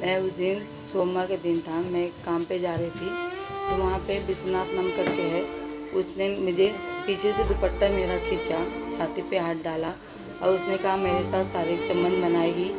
मैं उस दिन सोमवार के दिन था, मैं काम पे जा रही थी तो वहाँ पे विश्वनाथ नाम करके है, उसने मुझे पीछे से दुपट्टा मेरा खींचा, छाती पे हाथ डाला और उसने कहा मेरे साथ शारीरिक संबंध बनाएगी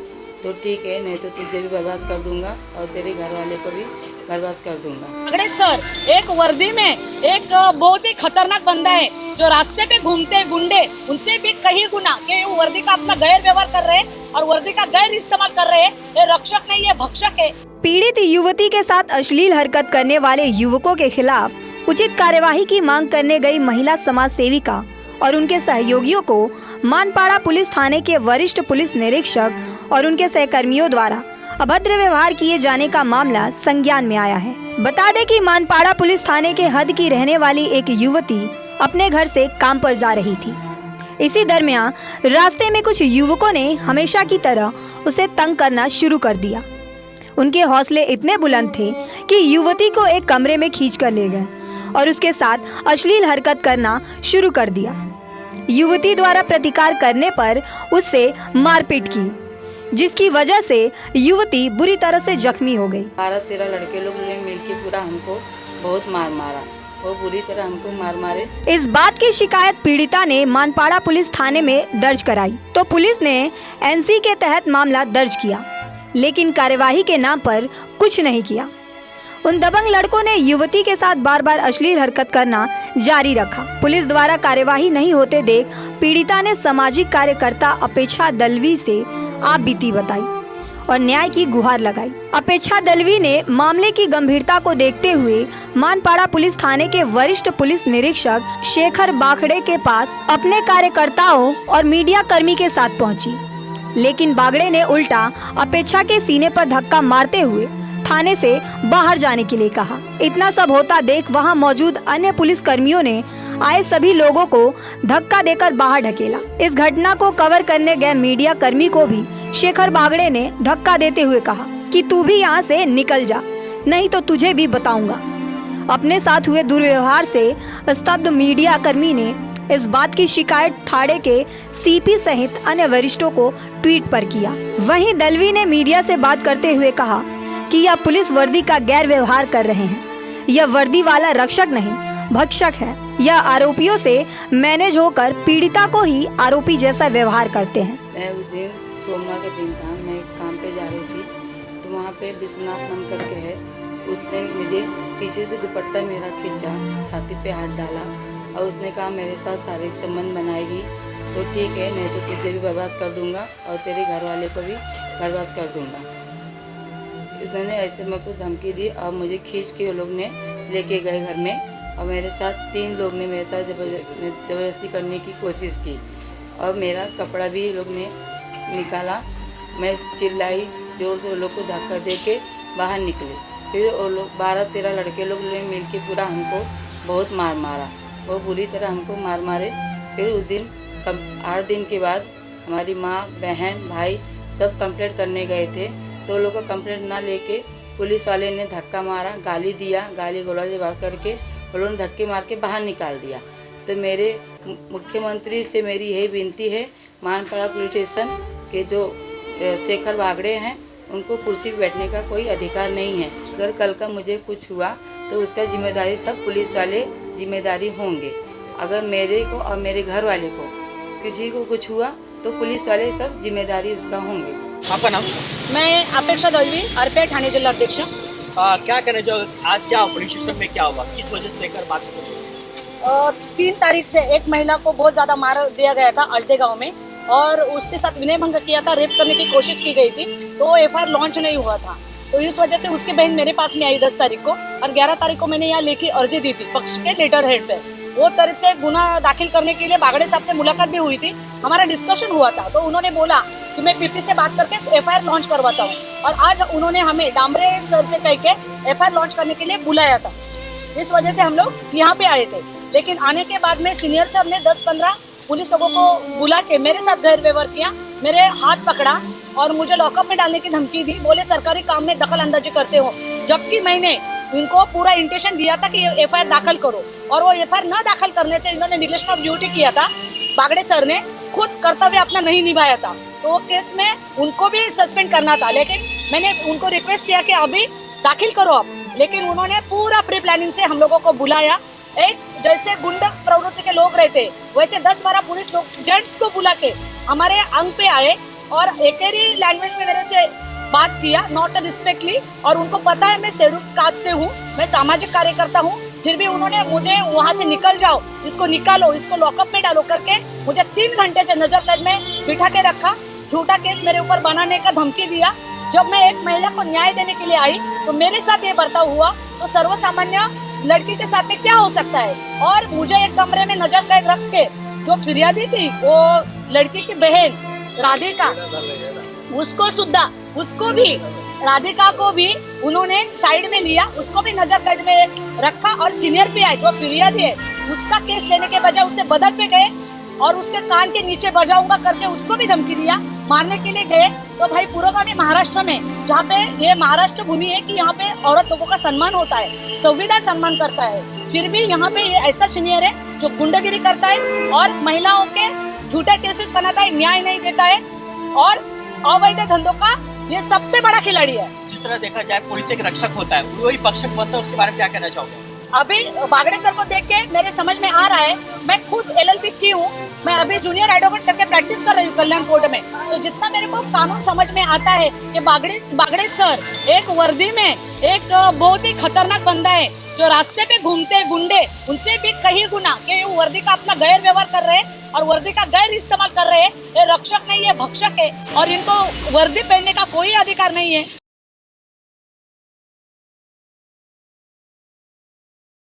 तो ठीक है, नहीं तो तुझे भी बर्बाद कर दूंगा और तेरे घर वाले को भी बर्बाद कर दूंगा। अगड़े सर एक वर्दी में एक बहुत ही खतरनाक बंदा है जो रास्ते पे घूमते गुंडे, उनसे भी कहीं गुना कि वो वर्दी का अपना गैर व्यवहार कर रहे हैं और वर्दी का गैर इस्तेमाल कर रहे हैं। ये रक्षक नहीं, ये भक्षक है। पीड़ित युवती के साथ अश्लील हरकत करने वाले युवकों के खिलाफ उचित कार्यवाही की मांग करने गई महिला समाज सेविका और उनके सहयोगियों को मानपाड़ा पुलिस थाने के वरिष्ठ पुलिस निरीक्षक और उनके सहकर्मियों द्वारा अभद्र व्यवहार किए जाने का मामला संज्ञान में आया है। बता दें कि मानपाड़ा पुलिस थाने के हद की रहने वाली एक युवती अपने घर से काम पर जा रही थी। इसी दरमियान रास्ते में कुछ युवकों ने हमेशा की तरह उसे तंग करना शुरू कर दिया। उनके हौसले इतने बुलंद थे कि युवती को एक कमरे में खींच कर ले गए और उसके साथ अश्लील हरकत करना शुरू कर दिया। युवती द्वारा प्रतिकार करने पर उससे मारपीट की, जिसकी वजह से युवती बुरी तरह से जख्मी हो गई। 12-13 लड़के लोग ने मिलके पूरा हमको बहुत मारा, वो बुरी तरह हमको मारे। इस बात की शिकायत पीड़िता ने मानपाड़ा पुलिस थाने में दर्ज कराई तो पुलिस ने एनसी के तहत मामला दर्ज किया, लेकिन कार्यवाही के नाम पर कुछ नहीं किया। उन दबंग लड़कों ने युवती के साथ बार बार अश्लील हरकत करना जारी रखा। पुलिस द्वारा कार्यवाही नहीं होते देख पीड़िता ने सामाजिक कार्यकर्ता अपेक्षा दलवी से आप बीती बताई और न्याय की गुहार लगाई। अपेक्षा दलवी ने मामले की गंभीरता को देखते हुए मानपाड़ा पुलिस थाने के वरिष्ठ पुलिस निरीक्षक शेखर बाखड़े के पास अपने कार्यकर्ताओं और मीडिया कर्मी के साथ पहुंची, लेकिन बागड़े ने उल्टा अपेक्षा के सीने पर धक्का मारते हुए थाने से बाहर जाने के लिए कहा। इतना सब होता देख वहां मौजूद अन्य पुलिस कर्मियों ने आए सभी लोगों को धक्का देकर बाहर ढकेला। इस घटना को कवर करने गए मीडिया कर्मी को भी शेखर बागड़े ने धक्का देते हुए कहा कि तू भी यहाँ से निकल जा, नहीं तो तुझे भी बताऊंगा। अपने साथ हुए दुर्व्यवहार से स्तब्ध मीडिया कर्मी ने इस बात की शिकायत थाने के सीपी सहित अन्य वरिष्ठों को ट्वीट पर किया। वहीं दलवी ने मीडिया से बात करते हुए कहा कि यह पुलिस वर्दी का गैर व्यवहार कर रहे हैं। यह वर्दी वाला रक्षक नहीं, भक्षक है। यह आरोपियों से मैनेज होकर पीड़िता को ही आरोपी जैसा व्यवहार करते हैं। मैं उस दिन सोमवार के दिन था, मैं काम पे जा रही थी तो वहाँ पे विश्वनाथ नाम करके है, उसने मुझे पीछे से दुपट्टा मेरा खींचा, छाती पे हाथ डाला और उसने कहा मेरे साथ शारीरिक संबंध बनाएगी तो ठीक है, नहीं तो तुझे भी बर्बाद कर दूंगा और तेरे घर वाले को भी बर्बाद कर दूंगा। उसने ऐसे मेरे को धमकी दी और मुझे खींच के वो लोग ने लेके गए घर में और मेरे साथ 3 लोग ने मेरे साथ ज़बरदस्ती करने की कोशिश की और मेरा कपड़ा भी लोग ने निकाला। मैं चिल्लाई जोर से, वो लोग को धक्का दे के बाहर निकले। फिर वो लोग 12-13 लड़के लोग ने मिल के पूरा हमको बहुत मारा, वो बुरी तरह हमको मारे। फिर उस दिन 8 दिन के बाद हमारी माँ, बहन, भाई सब कंप्लेंट करने गए थे तो लोग का कंप्लेंट ना लेके पुलिस वाले ने धक्का मारा, गाली दिया, गाली गलौज बात करके उन्होंने धक्के मार के बाहर निकाल दिया। तो मेरे मुख्यमंत्री से मेरी यही विनती है, मानपाड़ा पुलिस स्टेशन के जो शेखर बागड़े हैं उनको कुर्सी पर बैठने का कोई अधिकार नहीं है। अगर कल का मुझे कुछ हुआ तो उसका जिम्मेदारी सब पुलिस वाले जिम्मेदारी होंगे। अगर मेरे को और मेरे घर वाले को किसी को कुछ हुआ तो पुलिस वाले सब जिम्मेदारी उसका होंगे। आपका नाम? मैं अपेक्षा दलवी, आरपीआई थाने जिला अध्यक्ष। क्या करें, जो आज क्या पुलिस स्टेशन में क्या हुआ, किस वजह से लेकर बात करें? 3 तारीख से एक महिला को बहुत ज्यादा मार दिया गया था अल्टे गांव में और उसके साथ विनय भंग किया था, रेप करने की कोशिश की गई थी तो वो एफआईआर लॉन्च नहीं हुआ था। तो इस वजह से उसकी बहन मेरे पास में आई 10 तारीख को और 11 तारीख को मैंने यहाँ लेखी अर्जी दी थी पक्ष के लेटर हेड पे। वो तरफ से गुना दाखिल करने के लिए बागड़े साहब से मुलाकात भी हुई थी, हमारा डिस्कशन हुआ था तो उन्होंने बोला कि मैं पीपी से बात करके एफआईआर लॉन्च करवाता हूँ और आज उन्होंने हमें डामरे सर से कह के एफआईआर लॉन्च करने के लिए बुलाया था। इस वजह से हम लोग यहाँ पे आए थे, लेकिन आने के बाद में सीनियर सर ने 10-15 पुलिस लोगों को बुला के मेरे साथ गैर व्यवहार किया, मेरे हाथ पकड़ा और मुझे लॉकअप में डालने की धमकी दी। बोले सरकारी काम में दखल अंदाजी करते हो, जबकि मैंने इनको पूरा इंटेंशन दिया था कि एफआईआर दाखिल करो और वो एफआईआर न दाखिल करने से इन्होंने निगलेक्शन ऑफ ड्यूटी किया था। बागड़े सर ने खुद कर्तव्य अपना नहीं निभाया था। तो वो केस में उनको भी सस्पेंड करना था, लेकिन मैंने उनको रिक्वेस्ट किया कि अभी दाखिल करो आप, लेकिन उन्होंने पूरा प्री प्लानिंग से हम लोगों को बुलाया। एक जैसे गुंडा प्रवृत्ति के लोग रहते वैसे 10-12 पुलिस लोग जेंट्स को बुला के हमारे अंग पे आए और एकेरी लैंग्वेज में मेरे से बात किया, नॉट रिस्पेक्टली। और उनको पता है मैं शेड्यूल कास्ट से हूँ, मैं सामाजिक कार्यकर्ता हूँ, फिर भी उन्होंने मुझे वहाँ से निकल जाओ, इसको निकालो, इसको लॉकअप में डालो करके मुझे 3 घंटे से नजर कैद में बिठा के रखा, झूठा केस मेरे ऊपर बनाने का धमकी दिया। जब मैं एक महिला को न्याय देने के लिए आई तो मेरे साथ ये बर्ताव हुआ, तो सर्वसामान्य लड़की के साथ में क्या हो सकता है। और मुझे एक कमरे में नजर कैद रख के जो फिरियादी थी वो लड़की की बहन राधिका, उसको भी राधिका को भी उन्होंने साइड में लिया, उसको भी नजर कैद में रखा। और सीनियर पीआई जो फिरियादी है उसका केस लेने के बजाय उसने बदल पे गए और उसके कान के नीचे बजाऊंगा करके उसको भी धमकी दिया, मारने के लिए गए। तो भाई पुरोगामी महाराष्ट्र में, जहाँ पे ये महाराष्ट्र भूमि है कि यहाँ पे औरत लोगों का सम्मान होता है, संविधान सम्मान करता है, फिर भी यहाँ पे ये ऐसा सीनियर है जो गुंडागिरी करता है और महिलाओं के झूठे केसेस बनाता है, न्याय नहीं देता है और अवैध धंधों का ये सबसे बड़ा खिलाड़ी है। जिस तरह देखा जाए पुलिस एक रक्षक होता है, वही पक्षक बनता है, उसके बारे में क्या कहना चाहोगे? अभी बागड़े सर को देख के मेरे समझ में आ रहा है, मैं खुद LLB की हूँ, मैं अभी जूनियर एडवोकेट करके प्रैक्टिस कर रही हूँ कल्याण कोर्ट में। तो जितना मेरे को कानून समझ में आता है कि बागड़े सर एक वर्दी में एक बहुत ही खतरनाक बंदा है, जो रास्ते पे घूमते गुंडे उनसे भी कहीं गुना कि वर्दी का अपना गैर व्यवहार कर रहे हैं और वर्दी का गैर इस्तेमाल कर रहे हैं। ये रक्षक नहीं है, भक्षक है और इनको वर्दी पहनने का कोई अधिकार नहीं है।